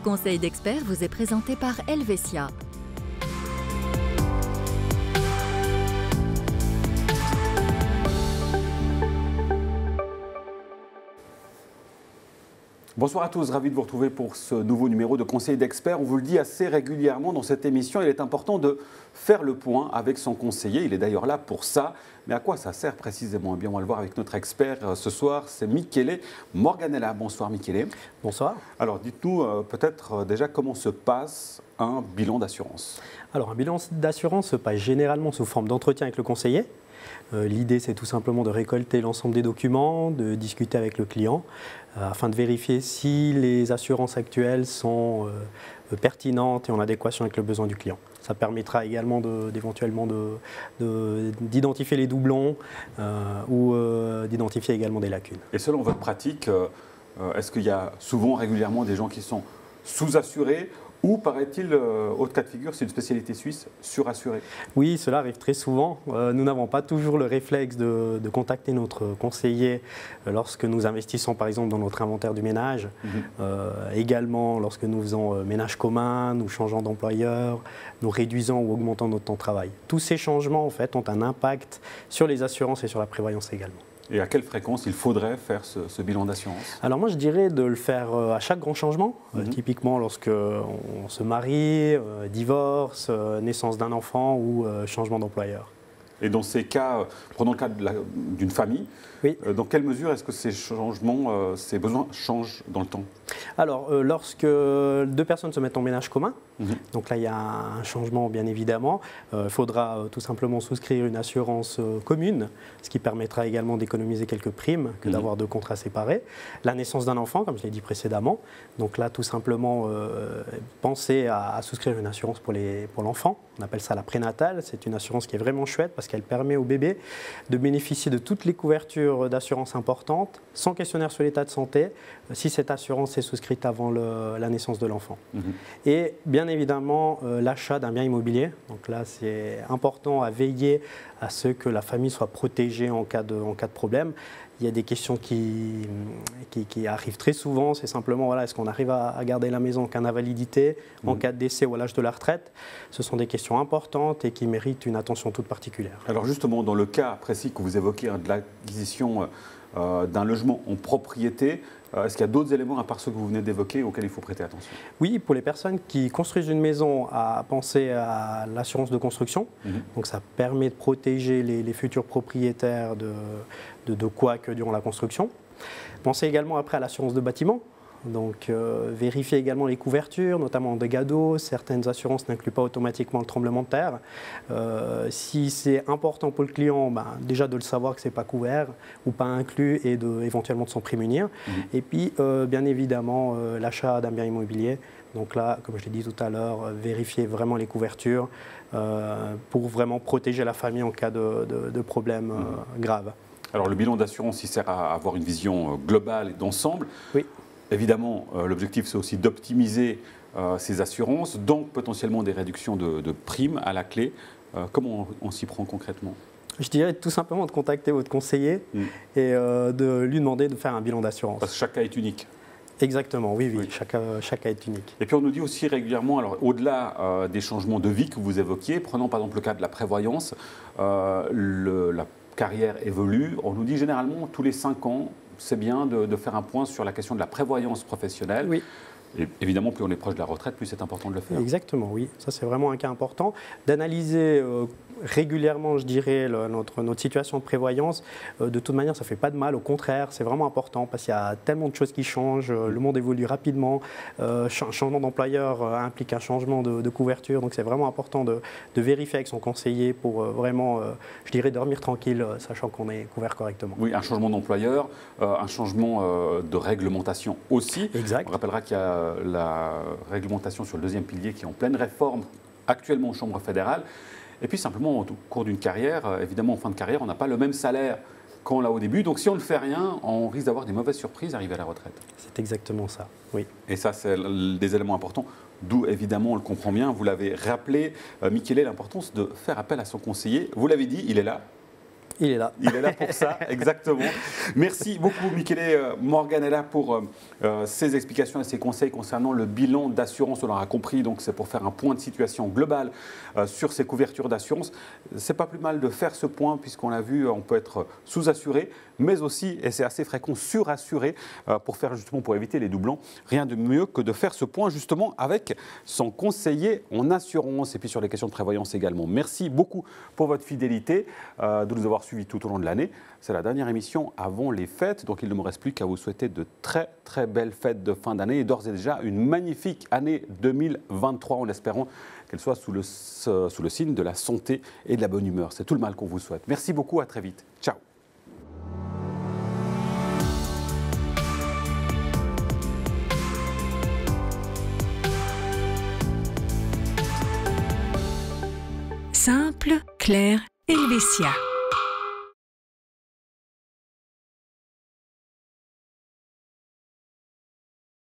conseil d'expert vous est présenté par Helvetia. Bonsoir à tous, ravi de vous retrouver pour ce nouveau numéro de Conseil d'experts. On vous le dit assez régulièrement dans cette émission, il est important de faire le point avec son conseiller. Il est d'ailleurs là pour ça. Mais à quoi ça sert précisément? Eh bien, on va le voir avec notre expert ce soir, c'est Michele Morganella. Bonsoir Michele. Bonsoir. Alors dites-nous peut-être déjà comment se passe un bilan d'assurance. Alors un bilan d'assurance se passe généralement sous forme d'entretien avec le conseiller. L'idée, c'est tout simplement de récolter l'ensemble des documents, de discuter avec le client, afin de vérifier si les assurances actuelles sont pertinentes et en adéquation avec le besoin du client. Ça permettra également d'éventuellement d'identifier les doublons ou d'identifier également des lacunes. Et selon votre pratique, est-ce qu'il y a souvent, régulièrement, des gens qui sont sous-assurés? Ou, paraît-il, autre cas de figure, c'est une spécialité suisse, surassurée? Oui, cela arrive très souvent. Nous n'avons pas toujours le réflexe de contacter notre conseiller lorsque nous investissons, par exemple, dans notre inventaire du ménage. Également, lorsque nous faisons ménage commun, nous changeons d'employeur, nous réduisons ou augmentons notre temps de travail. Tous ces changements, en fait, ont un impact sur les assurances et sur la prévoyance également. Et à quelle fréquence il faudrait faire ce bilan d'assurance? Alors moi je dirais de le faire à chaque grand changement, typiquement lorsque on se marie, divorce, naissance d'un enfant ou changement d'employeur. Et dans ces cas, prenons le cas d'une famille, oui. Dans quelle mesure est-ce que ces changements, ces besoins changent dans le temps? Alors, lorsque deux personnes se mettent en ménage commun, donc là il y a un changement bien évidemment, il faudra tout simplement souscrire une assurance commune, ce qui permettra également d'économiser quelques primes que d'avoir deux contrats séparés. La naissance d'un enfant, comme je l'ai dit précédemment, donc là tout simplement penser à souscrire une assurance pour l'enfant, on appelle ça la prénatale, c'est une assurance qui est vraiment chouette parce qu'elle permet au bébé de bénéficier de toutes les couvertures d'assurance importantes, sans questionnaire sur l'état de santé, si cette assurance est souscrite avant la naissance de l'enfant. Et bien évidemment, l'achat d'un bien immobilier. Donc là, c'est important à veiller à ce que la famille soit protégée en cas de problème. Il y a des questions qui arrivent très souvent, c'est simplement voilà, est-ce qu'on arrive à garder la maison en cas d'invalidité, en cas de décès ou à l'âge de la retraite? Ce sont des questions importantes et qui méritent une attention toute particulière. Alors justement, dans le cas précis que vous évoquez, de l'acquisition d'un logement en propriété, est-ce qu'il y a d'autres éléments à part ceux que vous venez d'évoquer auxquels il faut prêter attention? Oui, pour les personnes qui construisent une maison, à penser à l'assurance de construction. Donc ça permet de protéger les futurs propriétaires de quoi que durant la construction. Pensez également après à l'assurance de bâtiment. Donc vérifier également les couvertures, notamment en dégâts d'eau. Certaines assurances n'incluent pas automatiquement le tremblement de terre. Si c'est important pour le client, déjà de le savoir que ce n'est pas couvert ou pas inclus et éventuellement de s'en prémunir. Et puis bien évidemment l'achat d'un bien immobilier. Donc là, comme je l'ai dit tout à l'heure, vérifier vraiment les couvertures pour vraiment protéger la famille en cas de problème grave. Alors le bilan d'assurance, il sert à avoir une vision globale et d'ensemble. Oui. Évidemment, l'objectif, c'est aussi d'optimiser ces assurances, donc potentiellement des réductions de primes à la clé. Comment on s'y prend concrètement? Je dirais tout simplement de contacter votre conseiller et de lui demander de faire un bilan d'assurance. Parce que chaque cas est unique. Exactement, oui. Chaque cas est unique. Et puis on nous dit aussi régulièrement, alors au-delà des changements de vie que vous évoquiez, prenons par exemple le cas de la prévoyance, la carrière évolue, on nous dit généralement tous les 5 ans, c'est bien de faire un point sur la question de la prévoyance professionnelle. Oui. Et évidemment, plus on est proche de la retraite, plus c'est important de le faire. Exactement, oui. Ça, c'est vraiment un cas important. D'analyser régulièrement, je dirais, notre situation de prévoyance. De toute manière, ça ne fait pas de mal. Au contraire, c'est vraiment important parce qu'il y a tellement de choses qui changent. Le monde évolue rapidement. Changement d'employeur implique un changement de couverture. Donc, c'est vraiment important de vérifier avec son conseiller pour vraiment, je dirais, dormir tranquille, sachant qu'on est couvert correctement. Oui, un changement d'employeur, un changement de réglementation aussi. Exact. On rappellera qu'il y a la réglementation sur le deuxième pilier qui est en pleine réforme actuellement aux chambres fédérales. Et puis simplement, au cours d'une carrière, évidemment en fin de carrière, on n'a pas le même salaire qu'on l'a au début. Donc si on ne fait rien, on risque d'avoir des mauvaises surprises arrivées à la retraite. C'est exactement ça, oui. Et ça, c'est des éléments importants. D'où, évidemment, on le comprend bien, vous l'avez rappelé, Michele, l'importance de faire appel à son conseiller. Vous l'avez dit, il est là Il est là. Il est là pour ça, exactement. Merci beaucoup, Michele Morganella, pour ces explications et ces conseils concernant le bilan d'assurance. On l'aura compris, donc c'est pour faire un point de situation global sur ces couvertures d'assurance. C'est pas plus mal de faire ce point, puisqu'on l'a vu, on peut être sous-assuré, mais aussi, et c'est assez fréquent, surassuré, pour éviter les doublons. Rien de mieux que de faire ce point justement avec son conseiller en assurance et puis sur les questions de prévoyance également. Merci beaucoup pour votre fidélité, de nous avoir suivis tout au long de l'année. C'est la dernière émission avant les fêtes, donc il ne me reste plus qu'à vous souhaiter de très très belles fêtes de fin d'année et d'ores et déjà une magnifique année 2023 en espérant qu'elle soit sous le signe de la santé et de la bonne humeur. C'est tout le mal qu'on vous souhaite. Merci beaucoup, à très vite. Ciao. Simple, clair, Helvetia.